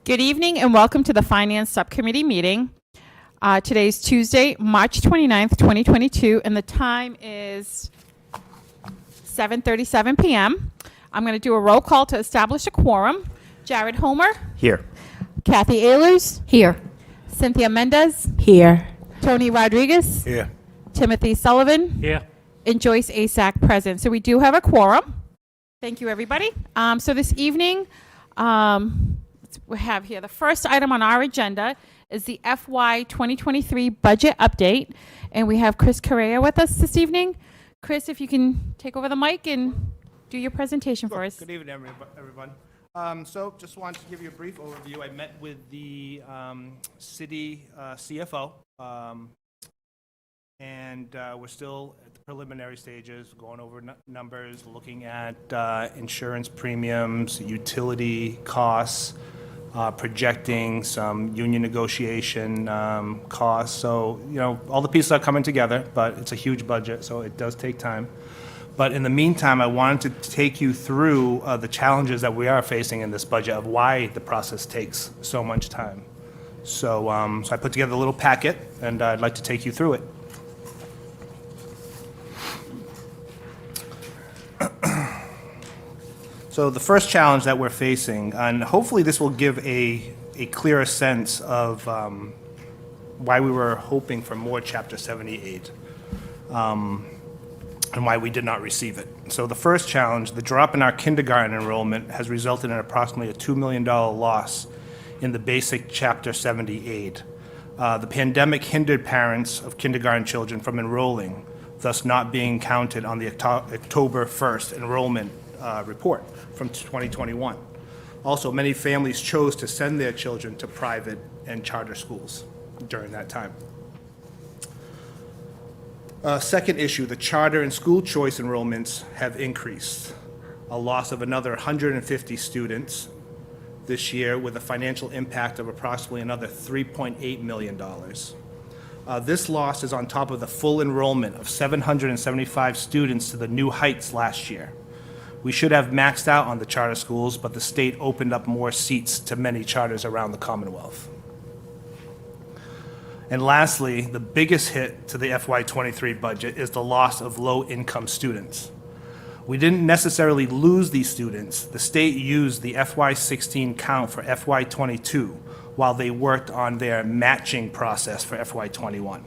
Good evening and welcome to the Finance Subcommittee meeting. Today is Tuesday, March 29th, 2022, and the time is 7:37 p.m. I'm going to do a roll call to establish a quorum. Jared Homer. Here. Kathy Ehlers. Here. Cynthia Mendez. Here. Tony Rodriguez. Here. Timothy Sullivan. Here. And Joyce Asack present. So we do have a quorum. Thank you, everybody. So this evening, we have here the first item on our agenda is the FY 2023 budget update. And we have Chris Correa with us this evening. Chris, if you can take over the mic and do your presentation for us. Good evening, everyone. So just wanted to give you a brief overview. I met with the city CFO, and we're still at the preliminary stages, going over numbers, looking at insurance premiums, utility costs, projecting some union negotiation costs. So, you know, all the pieces are coming together, but it's a huge budget, so it does take time. But in the meantime, I wanted to take you through the challenges that we are facing in this budget of why the process takes so much time. So, so I put together a little packet, and I'd like to take you through it. So the first challenge that we're facing, and hopefully this will give a clearer sense of why we were hoping for more Chapter 78. And why we did not receive it. So the first challenge, the drop in our kindergarten enrollment has resulted in approximately a $2 million loss in the basic Chapter 78. The pandemic hindered parents of kindergarten children from enrolling, thus not being counted on the October 1st enrollment report from 2021. Also, many families chose to send their children to private and charter schools during that time. Second issue, the charter and school choice enrollments have increased. A loss of another 150 students this year with a financial impact of approximately another $3.8 million. This loss is on top of the full enrollment of 775 students to the New Heights last year. We should have maxed out on the charter schools, but the state opened up more seats to many charters around the Commonwealth. And lastly, the biggest hit to the FY23 budget is the loss of low-income students. We didn't necessarily lose these students. The state used the FY16 count for FY22 while they worked on their matching process for FY21.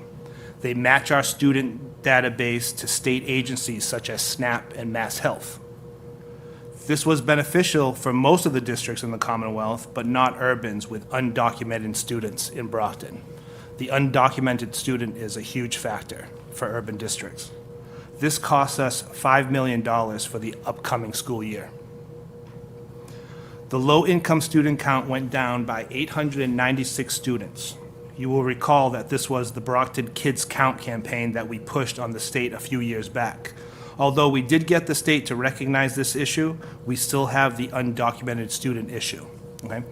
They match our student database to state agencies such as SNAP and Mass Health. This was beneficial for most of the districts in the Commonwealth, but not urbans with undocumented students in Brockton. The undocumented student is a huge factor for urban districts. This costs us $5 million for the upcoming school year. The low-income student count went down by 896 students. You will recall that this was the Brockton Kids Count campaign that we pushed on the state a few years back. Although we did get the state to recognize this issue, we still have the undocumented student issue. Okay?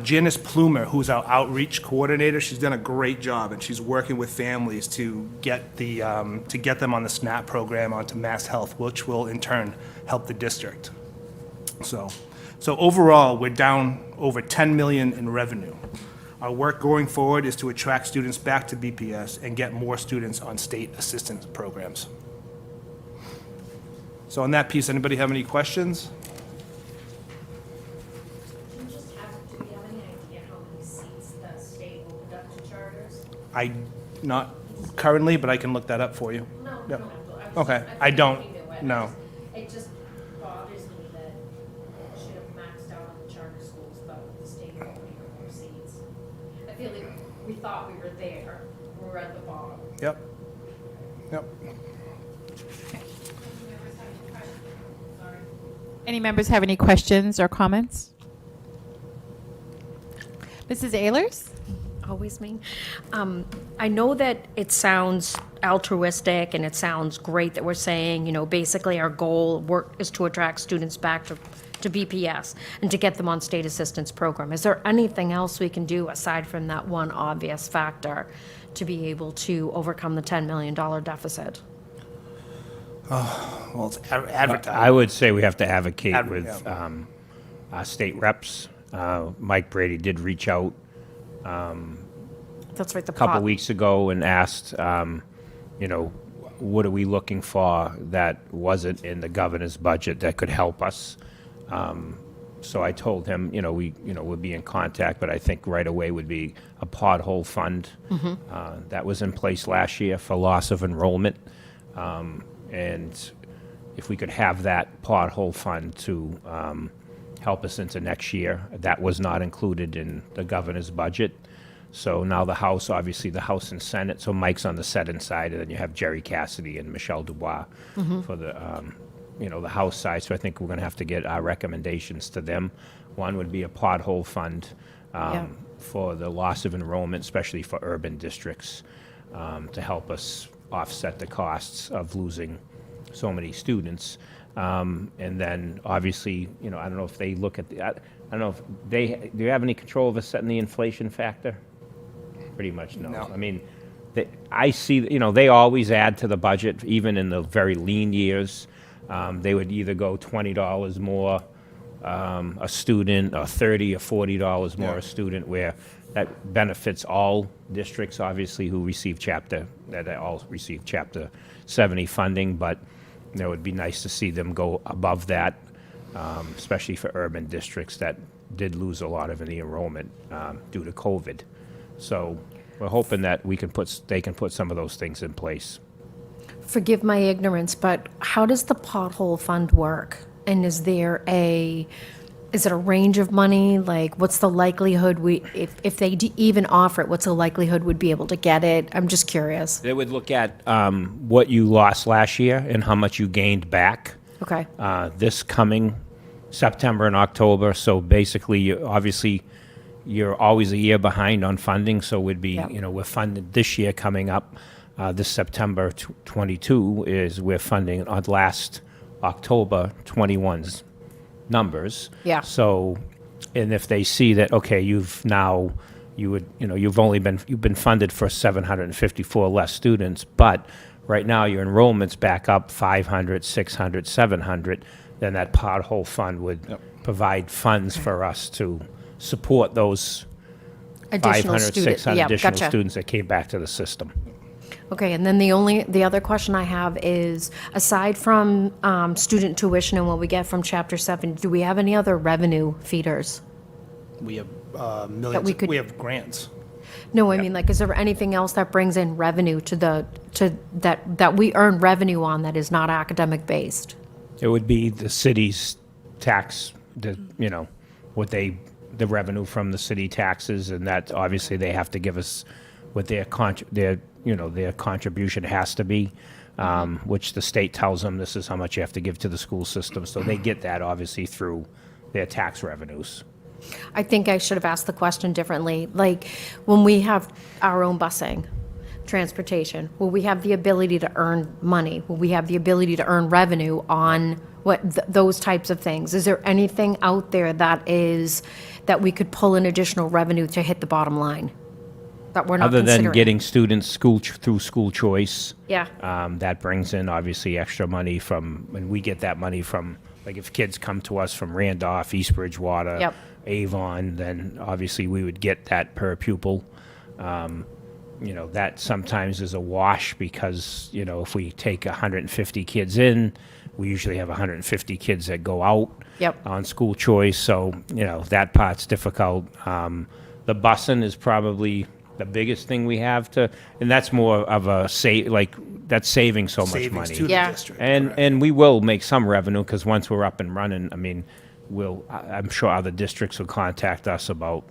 Janice Plumer, who's our outreach coordinator, she's done a great job, and she's working with families to get them on the SNAP program onto Mass Health, which will in turn help the district. So overall, we're down over $10 million in revenue. Our work going forward is to attract students back to BPS and get more students on state assistance programs. So on that piece, anybody have any questions? Not currently, but I can look that up for you. No, Yep. no. Okay, I don't, no. It just bothers me that we should have maxed out on the charter schools, but the state opening up more seats. I feel like we thought we were there, we were at the bottom. Yep. Yep. Any members have any questions or comments? Mrs. Ehlers? Always me. I know that it sounds altruistic and it sounds great that we're saying, you know, basically our goal is to attract students back to BPS and to get them on state assistance program. Is there anything else we can do aside from that one obvious factor to be able to overcome the $10 million deficit? Well, it's advertising. I would say we have to advocate Adver- with yeah. our state reps Mike Brady did reach out That's right, the a couple pot. weeks ago and asked, you know, what are we looking for that wasn't in the governor's budget that could help us? So I told him, we'll be in contact, but I think right away would be a pothole fund. That was in place last year for loss of enrollment. And if we could have that pothole fund to help us into next year, that was not included in the governor's budget. So now the House, obviously the House and Senate, so Mike's on the Senate side, and then you have Jerry Cassidy and Michelle Dubois for the House side. So I think we're going to have to get our recommendations to them. One would be a pothole fund for the loss of enrollment, especially for urban districts, to help us offset the costs of losing so many students. And then obviously, I don't know if they look at I don't know if do you have any control over setting the inflation factor? Pretty much no. No. I mean, I see, they always add to the budget, even in the very lean years. They would either go $20 more a student, or $30 or $40 more a student, where that benefits all districts, obviously, who receive that all receive Chapter 70 funding, but it would be nice to see them go above that, especially for urban districts that did lose a lot of the enrollment due to COVID. So we're hoping that they can put some of those things in place. Forgive my ignorance, but how does the pothole fund work? And is it a range of money? Like, what's the likelihood if they even offer it, what's the likelihood we'd be able to get it? I'm just curious. They would look at what you lost last year and how much you gained back Okay. this coming September and October. So basically, you're always a year behind on funding. So we'd be, Yep. we're funded this year coming up. This September 22 is we're funding on last October 21's numbers. Yeah. So, and if they see that, okay, you've been funded for 754 less students, but right now your enrollment's back up 500, 600, 700, then that pothole fund would provide funds for us to support those Additional 500, student. 600 Yeah, additional gotcha. students that came back to the system. Okay, and then the other question I have is, aside from student tuition and what we get from Chapter 7, do we have any other revenue feeders? We have millions, we could- we have grants. No, I mean, like, is there anything else that brings in revenue that we earn revenue on that is not academic based? It would be the city's tax, the revenue from the city taxes, and that obviously they have to give us what their contribution has to be, which the state tells them this is how much you have to give to the school system. So they get that obviously through their tax revenues. I think I should have asked the question differently. Like, when we have our own busing, transportation, will we have the ability to earn money? Will we have the ability to earn revenue on those types of things? Is there anything out there that we could pull in additional revenue to hit the bottom line that we're not Other considering? than getting students through school choice, Yeah. that brings in obviously extra money and we get that money from, like, if kids come to us from Randolph, East Bridgewater, Yep. Avon, then obviously we would get that per pupil. That sometimes is a wash because, if we take 150 kids in, we usually have 150 kids that go out Yep. on school choice. So, that part's difficult. The busing is probably the biggest thing we have and that's more of a that's saving so much Savings money. to the Yeah. district. And we will make some revenue because once we're up and running, I mean, I'm sure other districts will contact us about,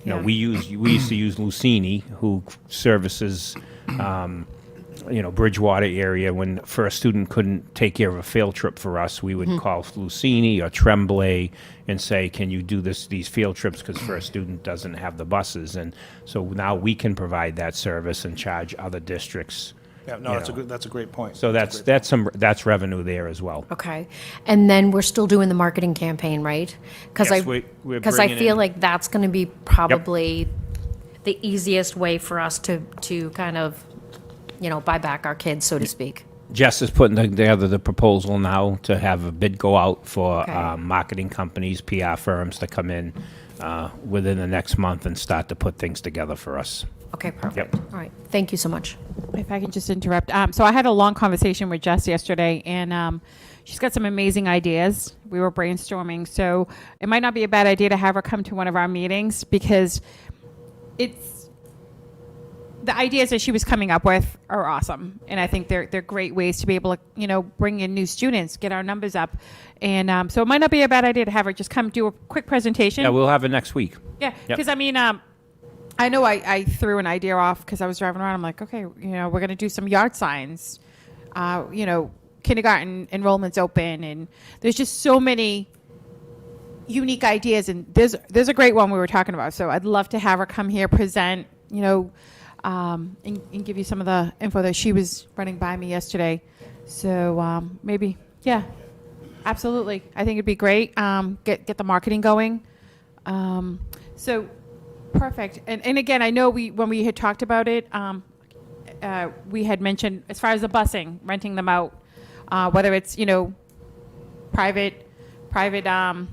Yeah. we used to use Lucini, who services, Bridgewater area. When a student couldn't take care of a field trip for us, we would call Lucini or Tremblay and say, can you do these field trips because first student doesn't have the buses. And so now we can provide that service and charge other districts. Yeah, no, that's a great point. So that's revenue there as well. Okay. And then we're still doing the marketing campaign, right? Because Yes, we're because I bringing feel in- like that's going to be probably the easiest way for us to kind of, buy back our kids, so to speak. Jess is putting together the proposal now to have a bid go out for Okay. marketing companies, PR firms to come in. within the next month and start to put things together for us. Okay, perfect. Yep. All right, thank you so much. If I can just interrupt. So I had a long conversation with Jess yesterday, and she's got some amazing ideas. We were brainstorming, so it might not be a bad idea to have her come to one of our meetings, because it's the ideas that she was coming up with are awesome, and I think they're great ways to be able to bring in new students, get our numbers up, and so it might not be a bad idea to have her just come do a quick presentation. Yeah, we'll have it next week. Yeah, Yep. because I know I threw an idea off because I was driving around. I'm like, okay, we're going to do some yard signs. Kindergarten enrollment's open, and there's just so many unique ideas. And there's a great one we were talking about. So I'd love to have her come here, present, and give you some of the info that she was running by me yesterday. So maybe, yeah, absolutely. I think it'd be great. Get the marketing going. So. Perfect. And again, I know when we had talked about it, we had mentioned as far as the busing, renting them out, whether it's, private, out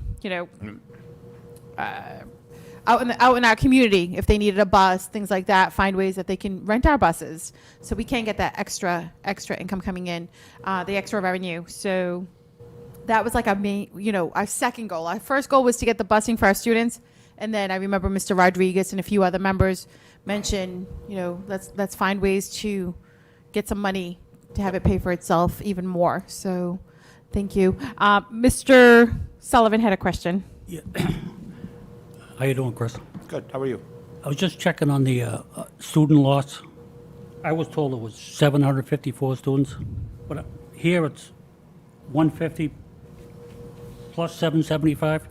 in our community, if they needed a bus, things like that, find ways that they can rent our buses. So we can get that extra income coming in, the extra revenue. So that was like our second goal. Our first goal was to get the busing for our students. And then I remember Mr. Rodriguez and a few other members mentioned, let's find ways to get some money to have it pay for itself even more. So thank you. Mr. Sullivan had a question. Yeah. How you doing, Chris? Good, how are you? I was just checking on the student loss. I was told it was 754 students, but here it's 150 plus 775.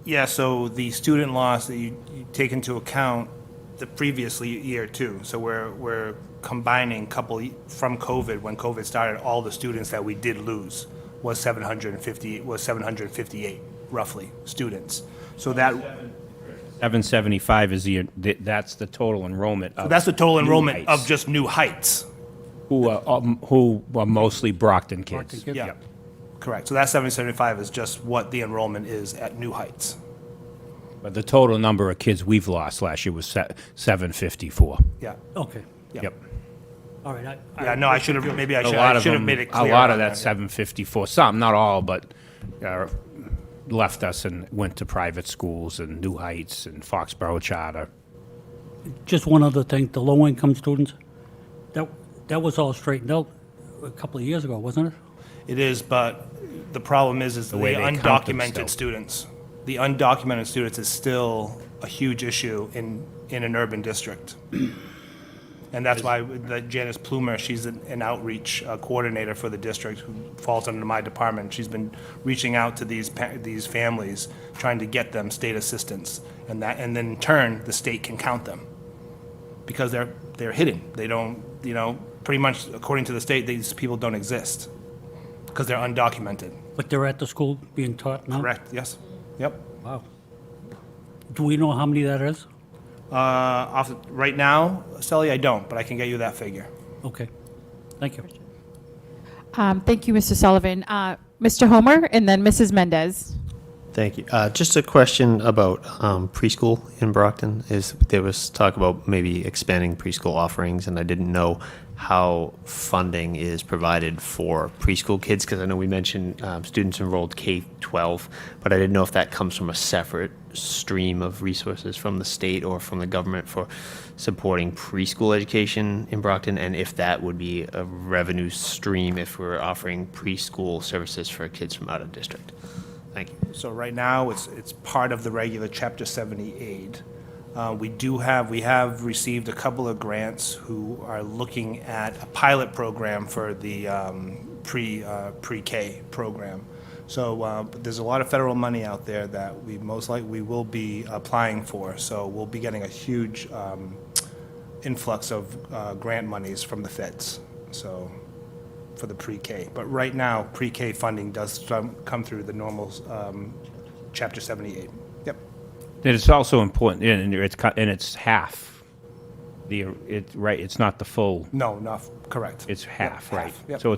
Yeah, so the student loss that you take into account the previous year too. So we're combining from COVID, when COVID started, all the students that we did lose was 758 roughly students. So that 775 is that's the total enrollment. so that's the total New enrollment Heights, of just New Heights. who are mostly Brockton kids. Brockton kids? Yeah, correct. So that 775 is just what the enrollment is at New Heights. But the total number of kids we've lost last year was 754. Yeah. Okay. Yeah. Yep. All right. Yeah, no, I should have, maybe I A should lot I of should have them, made it a clear. lot on of that there. 754, some, not all, but left us and went to private schools and New Heights and Foxborough Charter. Just one other thing, the low-income students, that was all straightened out a couple of years ago, wasn't it? It is, but the problem is the way they count them undocumented still. students. The undocumented students is still a huge issue in an urban district. And that's why Janice Plumer, she's an outreach coordinator for the district who falls under my department. She's been reaching out to these families, trying to get them state assistance. And then in turn, the state can count them. Because they're hidden. They don't, pretty much according to the state, these people don't exist. Because they're undocumented. But they're at the school being taught now? Correct, yes. Yep. Wow. Do we know how many that is? Right now, Sally, I don't, but I can get you that figure. Okay. Thank you. Thank you, Mr. Sullivan. Mr. Homer, and then Mrs. Mendez. Thank you. Just a question about preschool in Brockton. There was talk about maybe expanding preschool offerings, and I didn't know how funding is provided for preschool kids, because I know we mentioned students enrolled K-12, but I didn't know if that comes from a separate stream of resources from the state or from the government for supporting preschool education in Brockton, and if that would be a revenue stream if we're offering preschool services for kids from out of district. Thank you. So right now, it's part of the regular Chapter 70 aid. We have received a couple of grants who are looking at a pilot program for the pre-K program. So there's a lot of federal money out there that we most likely will be applying for. So we'll be getting a huge influx of grant monies from the feds. So for the pre-K. But right now, pre-K funding does come through the normal Chapter 78. Yep. And it's also important, and it's half. It's not the full. No, not correct. It's half, Yeah, right? Yep. So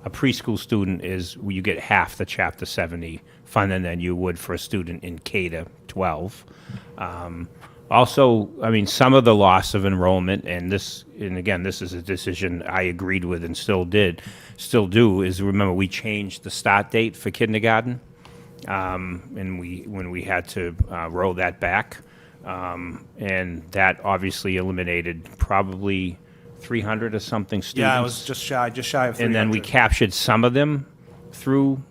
a preschool student is, you get half the Chapter 70 funding than you would for a student in K to 12. Also, I mean, some of the loss of enrollment, and again, this is a decision I agreed with and still do, is, remember, we changed the start date for kindergarten, and when we had to roll that back, and that obviously eliminated probably 300 or something students. Yeah, I was just shy of 300. And then we captured some of them through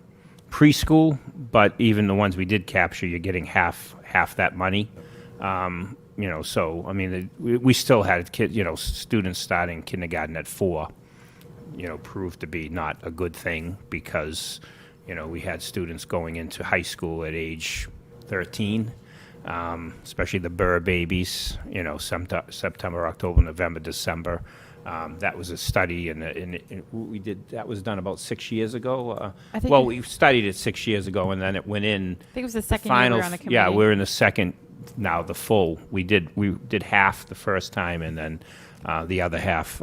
preschool, but even the ones we did capture, you're getting half that money. So, I mean, we still had students starting kindergarten at 4, proved to be not a good thing because, we had students going into high school at age 13, especially the Burr babies, September, October, November, December. That was a study, and we did. That was done about 6 years ago. I think Well, we studied it 6 years ago, and then it went in. I think it was the second year we were on the committee. Yeah, we're in the second now, the full. We did half the first time, and then the other half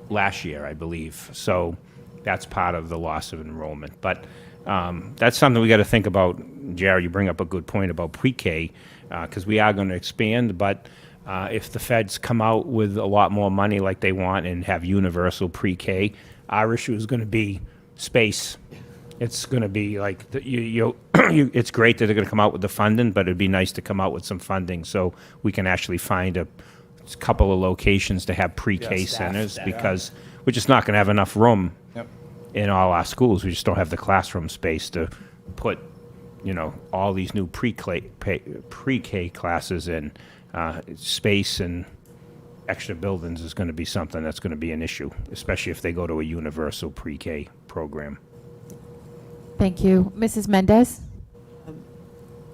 last year, I believe. So that's part of the loss of enrollment. But that's something we got to think about. Jared, you bring up a good point about pre-K, because we are going to expand, but. If the feds come out with a lot more money like they want and have universal pre-K, our issue is going to be space. It's going to be like, it's great that they're going to come out with the funding, but it'd be nice to come out with some funding so we can actually find a couple of locations to have pre-K centers, because we're just not going to have enough room in all our schools. We just don't have the classroom space to put, all these new pre-K classes in. Space and extra buildings is going to be something that's going to be an issue, especially if they go to a universal pre-K program. Thank you. Mrs. Mendez?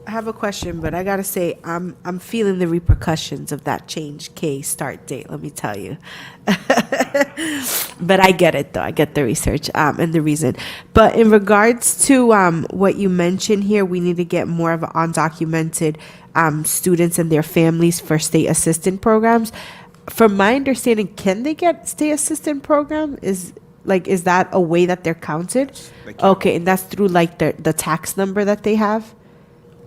I have a question, but I gotta say, I'm feeling the repercussions of that change K start date, let me tell you. But I get it, though. I get the research and the reason. But in regards to what you mentioned here, we need to get more of undocumented students and their families for state assistant programs. From my understanding, can they get state assistant program? Is that a way that they're counted? They can. Okay, and that's through like the tax number that they have?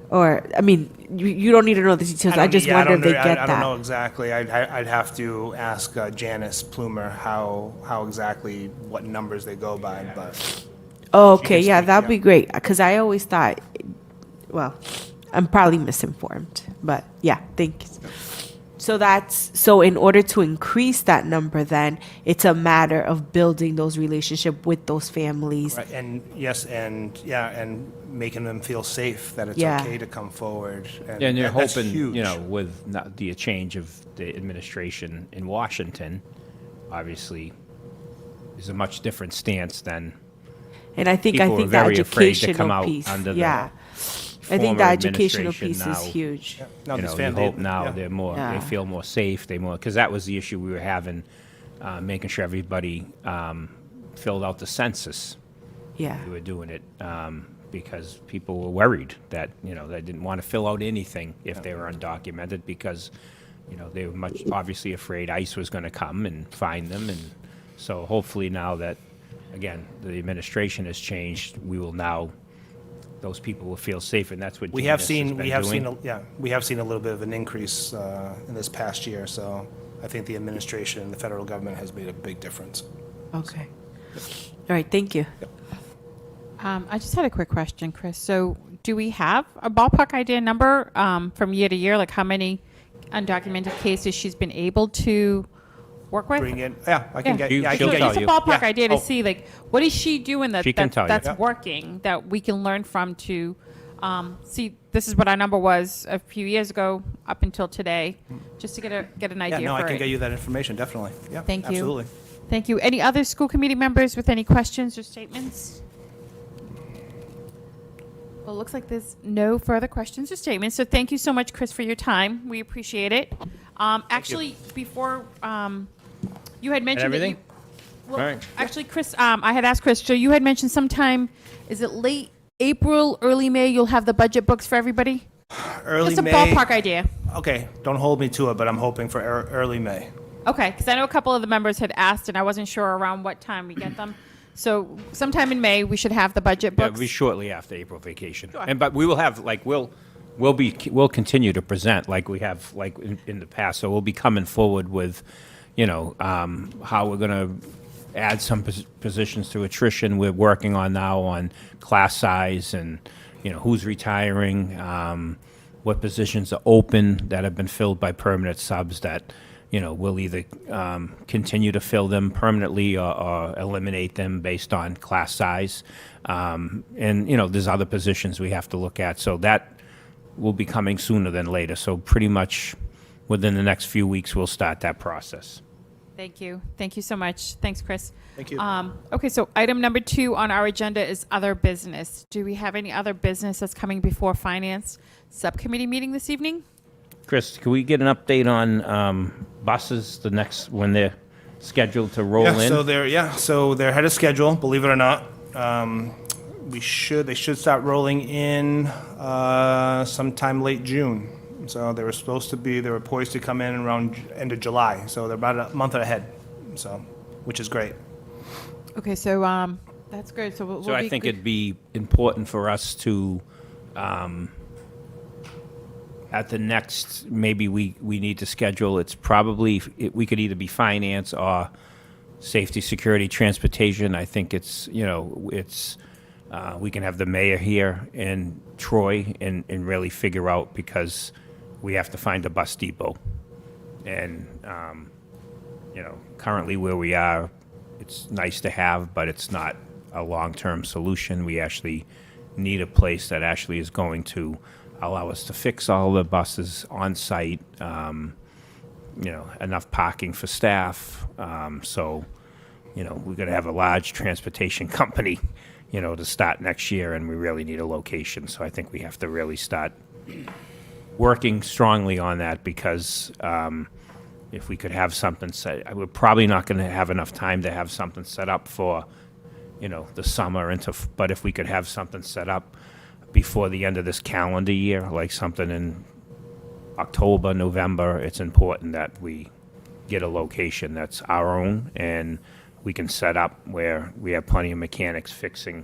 Or, I mean, you don't need to know the details. I just wonder if they get that. I don't know exactly. I'd have to ask Janice Plumer how exactly what numbers they go by, but. Oh, She okay, can yeah, speak, that'd yeah. be great. Because I always thought, well, I'm probably misinformed, but yeah, thank you. So in order to increase that number, then it's a matter of building those relationships with those families. Right, and yes, and making them feel safe that it's Yeah. okay to come forward. And you're that's hoping, huge. with the change of the administration in Washington, obviously, is a much different stance than And I think people were the very afraid to come educational out piece, under the yeah. I think former the educational administration piece is now. huge. No, You this know, you family- hope now yeah. they're more, Yeah. they feel more safe, because that was the issue we were having, making sure everybody filled out the census. Yeah. We were doing it because people were worried that, they didn't want to fill out anything if they were undocumented, because, they were obviously afraid ICE was going to come and find them. And so hopefully now that, again, the administration has changed, we will now, those people will feel safe, and that's what We Janice have has seen, been we have doing. seen, we have seen a little bit of an increase in this past year, so I think the administration and the federal government has made a big difference. Okay. All right, thank you. I just had a quick question, Chris. So do we have a ballpark idea number from year to year, like how many undocumented cases she's been able to work with? Bring in, yeah, I can Yeah. get, You- yeah, I she'll can So get tell just a you. ballpark Yeah. idea to Oh. see, like, what is she doing She can tell you. that's Yeah. working, that we can learn from to see, this is what our number was a few years ago up until today, just to get an Yeah, idea no, I for can it. get you that information, definitely. Yeah, Thank you. absolutely. Thank you. Any other school committee members with any questions or statements? Well, it looks like there's no further questions or statements, so thank you so much, Chris, for your time. We appreciate it. Actually, before, you had mentioned that you... everything? Well, All right. actually, Chris, I had asked Chris, so you had mentioned sometime, is it late April, early May, you'll have the budget books for everybody? Early Just a May. ballpark idea. Okay, don't hold me to it, but I'm hoping for early May. Okay, because I know a couple of the members had asked, and I wasn't sure around what time we get them. So sometime in May, we should have the budget Yeah, books. it'll be shortly after April vacation. But we will have, like, we'll continue to present like we have, like, in the past. So we'll be coming forward with, how we're gonna add some positions to attrition. We're working on now on class size and, who's retiring, what positions are open that have been filled by permanent subs that, we'll either continue to fill them permanently or eliminate them based on class size. And, there's other positions we have to look at. So that will be coming sooner than later. So pretty much within the next few weeks, we'll start that process. Thank you. Thank you so much. Thanks, Chris. Thank you. Okay, so item number 2 on our agenda is other business. Do we have any other business that's coming before Finance Subcommittee meeting this evening? Chris, can we get an update on buses, when they're scheduled to roll in? So they're ahead of schedule, believe it or not. They should start rolling in sometime late June. So they were poised to come in around end of July. So they're about a month ahead, which is great. Okay, so that's good. So we'll So I be think good- it'd be important for us to, at the next, maybe we need to schedule, we could either be finance or safety, security, transportation. I think we can have the mayor here and Troy and really figure out, because we have to find a bus depot. And, currently where we are, it's nice to have, but it's not a long-term solution. We actually need a place that actually is going to allow us to fix all the buses on site, enough parking for staff. So, we're going to have a large transportation company, to start next year, and we really need a location. So I think we have to really start working strongly on that, because if we could have something set, we're probably not going to have enough time to have something set up for, the summer but if we could have something set up before the end of this calendar year, like something in October, November, it's important that we get a location that's our own and we can set up where we have plenty of mechanics fixing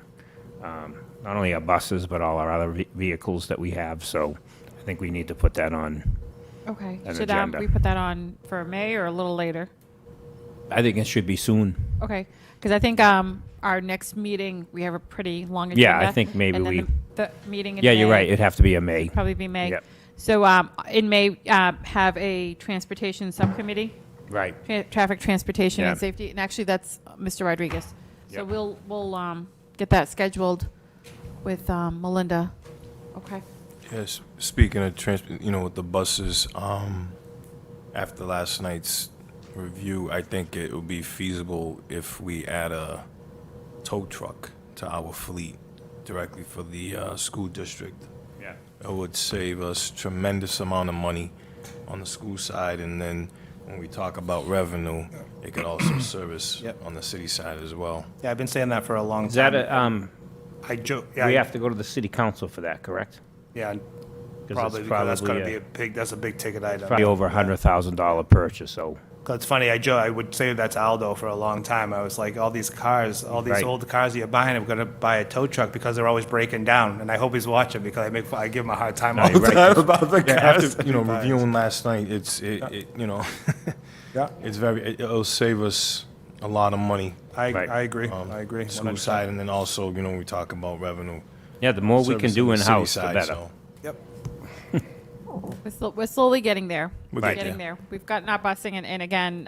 not only our buses, but all our other vehicles that we have. So I think we need to put that on. Okay. an Should agenda. we put that on for May or a little later? I think it should be soon. Okay, because I think our next meeting, we have a pretty long agenda. Yeah, I think maybe and then we- the meeting in Yeah, you're May right. It'd have to be a May. probably be May. Yep. So in May, have a transportation subcommittee, Right. traffic, transportation, and Yeah. safety, and actually that's Mr. Rodriguez. So Yep. we'll get that scheduled with Melinda. Okay. Yes, speaking of with the buses, after last night's review, I think it would be feasible if we add a tow truck to our fleet directly for the school district. Yeah. It would save us tremendous amount of money on the school side, and then when we talk about revenue, it could also service Yep. on the city side as well. Yeah, I've been saying that for a long Is time. that I joke. we have to go to the city council for that, correct? Yeah, 'Cause probably it's because that's going to probably be that's a big ticket item. Probably over $100,000 purchase, so. 'Cause it's funny, I would say that to Aldo for a long time. I was like, all these Right. old cars you're buying, I'm going to buy a tow truck because they're always breaking down. And I hope he's watching because I give him a hard time all you're the right. time about the Yeah, cars. after that he buys. reviewing last night, Yeah, it'll save us a lot of money. I Right. agree. I agree. School 100%. side, and then also, we talk about revenue. Yeah, the more we can do servicing the city in-house, the side, better. so- Yep. We're slowly getting there. We're We're getting getting there. We've gotten our busing, and again,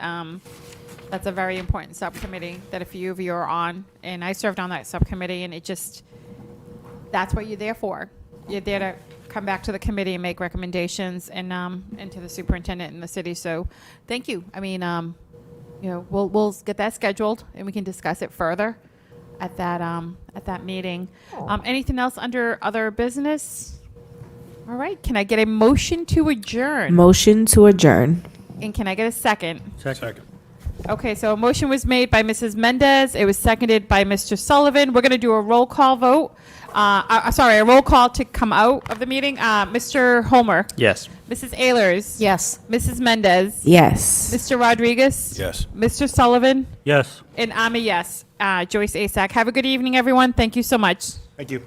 that's a very important subcommittee that a few of you are on, and I served on that subcommittee, and that's what you're there for. You're there to come back to the committee and make recommendations, and to the superintendent and the city. So, thank you. I mean, we'll get that scheduled, and we can discuss it further at that meeting. Anything else under other business? All right. Can I get a motion to adjourn? Motion to adjourn. And can I get a second? Second. Okay, so a motion was made by Mrs. Mendez. It was seconded by Mr. Sullivan. We're going to do a roll call vote. A roll call to come out of the meeting. Mr. Homer. Yes. Mrs. Ehlers. Yes. Mrs. Mendez. Yes. Mr. Rodriguez. Yes. Mr. Sullivan. Yes. And I'm a yes. Joyce Asak. Have a good evening, everyone. Thank you so much. Thank you.